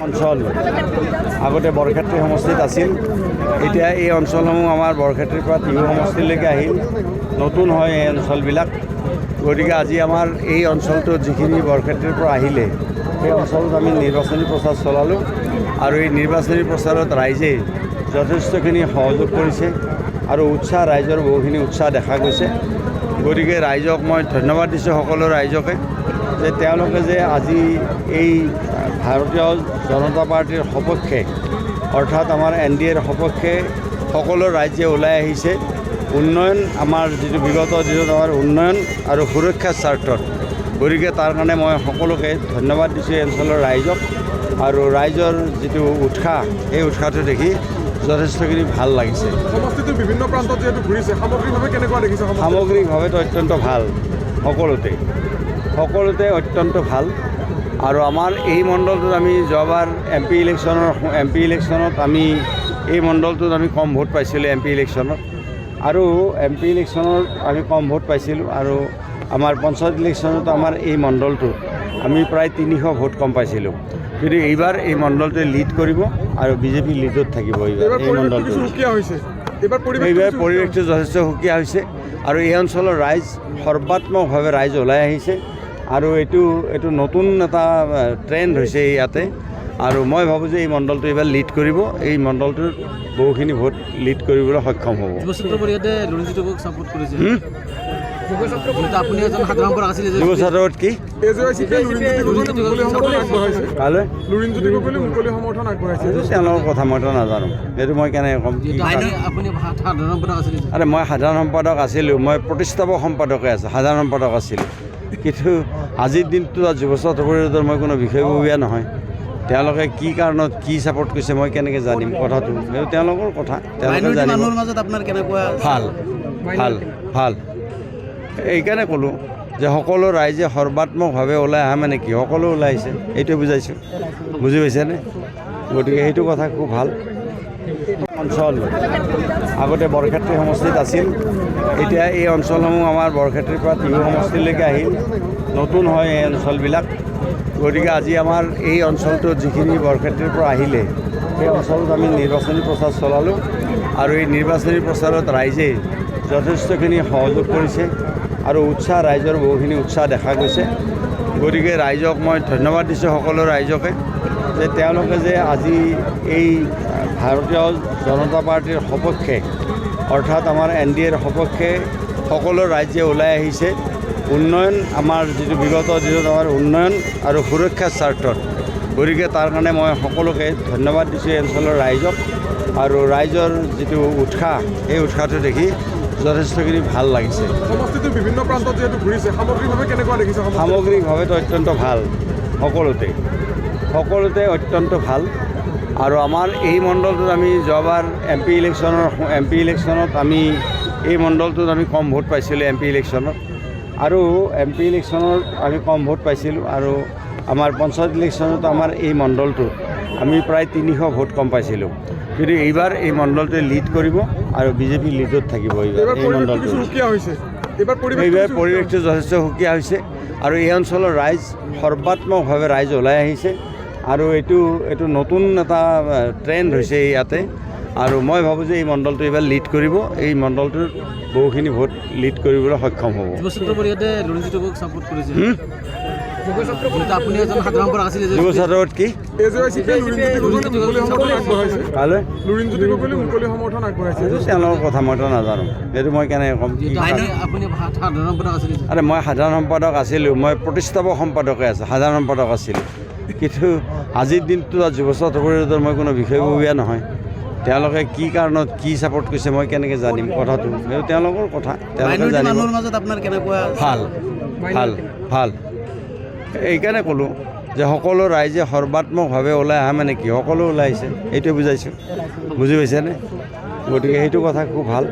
অঞ্চল আগতে বৰক্ষেত্ৰী সমষ্টিত আছিল। এতিয়া এই অঞ্চলসমূহ আমাৰ বৰক্ষেত্ৰীৰ পৰা টিহু সমষ্টিলৈকে আহিল, নতুন হয় এই অঞ্চলবিলাক। গতিকে আজি আমাৰ এই অঞ্চলটোত যিখিনি বৰক্ষেত্ৰীৰ পৰা আহিলে, সেই অঞ্চলত আমি নিৰ্বাচনী প্ৰচাৰ চলালোঁ আৰু এই নিৰ্বাচনী প্ৰচাৰত ৰাইজে যথেষ্টখিনি সহযোগ কৰিছে আৰু উৎসাহ, ৰাইজৰ বহুখিনি উৎসাহ দেখা গৈছে। গতিকে ৰাইজক মই ধন্যবাদ দিছোঁ, সকলো ৰাইজকে, যে তেওঁলোকে যে আজি এই ভাৰতীয় জনতা পাৰ্টিৰ সপক্ষে অৰ্থাৎ আমাৰ NDAৰ সপক্ষে সকলো ৰাইজে ওলাই আহিছে। উন্নয়ন, আমাৰ যিটো বিগত দিনত আমাৰ উন্নয়ন আৰু সুৰক্ষাৰ স্বাৰ্থত। গতিকে তাৰ কাৰণে মই সকলোকে ধন্যবাদ দিছোঁ এই অঞ্চলৰ ৰাইজক, আৰু ৰাইজৰ যিটো উৎসাহ, এই উৎসাহটো দেখি যথেষ্টখিনি ভাল লাগিছে। সমষ্টিটোৰ বিভিন্ন প্ৰান্তত যিহেতু ঘূৰিছে, সামগ্ৰিকভাৱে কেনেকুৱা দেখিছে? সামগ্ৰিকভাৱেতো অত্যন্ত ভাল, সকলোতে অত্যন্ত ভাল। আৰু আমাৰ এই মণ্ডলটোত আমি যোৱাবাৰ MP ইলেকশ্যনত আমি এই মণ্ডলটোত আমি কম ভোট পাইছিলোঁ MP ইলেকশ্যনত, আৰু MP ইলেকশ্যনত আমি কম ভোট পাইছিলোঁ, আৰু আমাৰ পঞ্চায়ত ইলেকশ্যনত আমাৰ এই মণ্ডলটোত আমি প্ৰায় 300 ভোট কম পাইছিলোঁ। কিন্তু এইবাৰ এই মণ্ডলটোৱে লিড কৰিব আৰু BJP লিডত থাকিব। এইবাৰ এই মণ্ডলটো এইবাৰ পৰিৱেশটো যথেষ্ট সুকীয়া হৈছে, আৰু এই অঞ্চলৰ ৰাইজ সৰ্বাত্মকভাৱে ৰাইজ ওলাই আহিছে, আৰু এইটো নতুন এটা ট্ৰেণ্ড হৈছে ইয়াতে। আৰু মই ভাবোঁ যে এই মণ্ডলটো এইবাৰ লিড কৰিব, এই মণ্ডলটোৰ বহুখিনি ভোট লিড কৰিবলৈ সক্ষম হ'ব। যুৱছাত্ৰত কি তেওঁলোকৰ কথা মইতো নাজানো, সেইটো মই কেনেকৈ ক'ম? আৰে মই সাধাৰণ সম্পাদক আছিলোঁ, মই প্ৰতিষ্ঠাপক সম্পাদকে আছোঁ, সাধাৰণ সম্পাদক আছিলোঁ। কিন্তু আজিৰ দিনটোত যুৱ ছাত্ৰ পৰিষদৰ মই কোনো বিষয়ববীয়া নহয়। তেওঁলোকে কি কাৰণত কি ছাপোৰ্ট কৰিছে মই কেনেকৈ জানিম কথাটো? সেইটো তেওঁলোকৰ কথা, তেওঁলোকে জানিব। ভাল এইকাৰণে ক'লোঁ যে সকলো ৰাইজে সৰ্বাত্মকভাৱে ওলাই অহা মানে কি, সকলো ওলাই আহিছে, এইটোৱে বুজাইছোঁ। বুজি পাইছেনে? গতিকে সেইটো কথা খুব ভাল। অঞ্চল আগতে বৰক্ষেত্ৰী সমষ্টিত আছিল। এতিয়া এই অঞ্চলসমূহ আমাৰ বৰক্ষেত্ৰীৰ পৰা টিহু সমষ্টিলৈকে আহিল, নতুন হয় এই অঞ্চলবিলাক। গতিকে আজি আমাৰ এই অঞ্চলটোত যিখিনি বৰক্ষেত্ৰীৰ পৰা আহিলে, সেই অঞ্চলত আমি নিৰ্বাচনী প্ৰচাৰ চলালোঁ আৰু এই নিৰ্বাচনী প্ৰচাৰত ৰাইজে যথেষ্টখিনি সহযোগ কৰিছে আৰু উৎসাহ, ৰাইজৰ বহুখিনি উৎসাহ দেখা গৈছে। গতিকে ৰাইজক মই ধন্যবাদ দিছোঁ, সকলো ৰাইজকে, যে তেওঁলোকে যে আজি এই ভাৰতীয় জনতা পাৰ্টিৰ সপক্ষে অৰ্থাৎ আমাৰ NDAৰ সপক্ষে সকলো ৰাইজে ওলাই আহিছে। উন্নয়ন, আমাৰ যিটো বিগত দিনত আমাৰ উন্নয়ন আৰু সুৰক্ষাৰ স্বাৰ্থত। গতিকে তাৰ কাৰণে মই সকলোকে ধন্যবাদ দিছোঁ এই অঞ্চলৰ ৰাইজক, আৰু ৰাইজৰ যিটো উৎসাহ, এই উৎসাহটো দেখি যথেষ্টখিনি ভাল লাগিছে। সমষ্টিটোৰ বিভিন্ন প্ৰান্তত যিহেতু ঘূৰিছে, সামগ্ৰিকভাৱে কেনেকুৱা দেখিছে? সামগ্ৰিকভাৱেতো অত্যন্ত ভাল, সকলোতে অত্যন্ত ভাল। আৰু আমাৰ এই মণ্ডলটোত আমি যোৱাবাৰ MP ইলেকশ্যনত আমি এই মণ্ডলটোত আমি কম ভোট পাইছিলোঁ MP ইলেকশ্যনত, আৰু MP ইলেকশ্যনত আমি কম ভোট পাইছিলোঁ, আৰু আমাৰ পঞ্চায়ত ইলেকশ্যনত আমাৰ এই মণ্ডলটোত আমি প্ৰায় 300 ভোট কম পাইছিলোঁ। কিন্তু এইবাৰ এই মণ্ডলটোৱে লিড কৰিব আৰু BJP লিডত থাকিব। এইবাৰ এই মণ্ডলটো এইবাৰ পৰিৱেশটো যথেষ্ট সুকীয়া হৈছে, আৰু এই অঞ্চলৰ ৰাইজ সৰ্বাত্মকভাৱে ৰাইজ ওলাই আহিছে, আৰু এইটো নতুন এটা ট্ৰেণ্ড হৈছে ইয়াতে। আৰু মই ভাবোঁ যে এই মণ্ডলটো এইবাৰ লিড কৰিব, এই মণ্ডলটোৰ বহুখিনি ভোট লিড কৰিবলৈ সক্ষম হ'ব। যুৱছাত্ৰত কি তেওঁলোকৰ কথা মইতো নাজানো, সেইটো মই কেনেকৈ ক'ম? আৰে মই সাধাৰণ সম্পাদক আছিলোঁ, মই প্ৰতিষ্ঠাপক সম্পাদকে আছোঁ, সাধাৰণ সম্পাদক আছিলোঁ। কিন্তু আজিৰ দিনটোত যুৱ ছাত্ৰ পৰিষদৰ মই কোনো বিষয়ববীয়া নহয়। তেওঁলোকে কি কাৰণত কি ছাপোৰ্ট কৰিছে মই কেনেকৈ জানিম কথাটো? সেইটো তেওঁলোকৰ কথা, তেওঁলোকে জানিব। ভাল এইকাৰণে ক'লোঁ যে সকলো ৰাইজে সৰ্বাত্মকভাৱে ওলাই অহা মানে কি, সকলো ওলাই আহিছে, এইটোৱে বুজাইছোঁ। বুজি পাইছেনে? গতিকে সেইটো কথা খুব ভাল।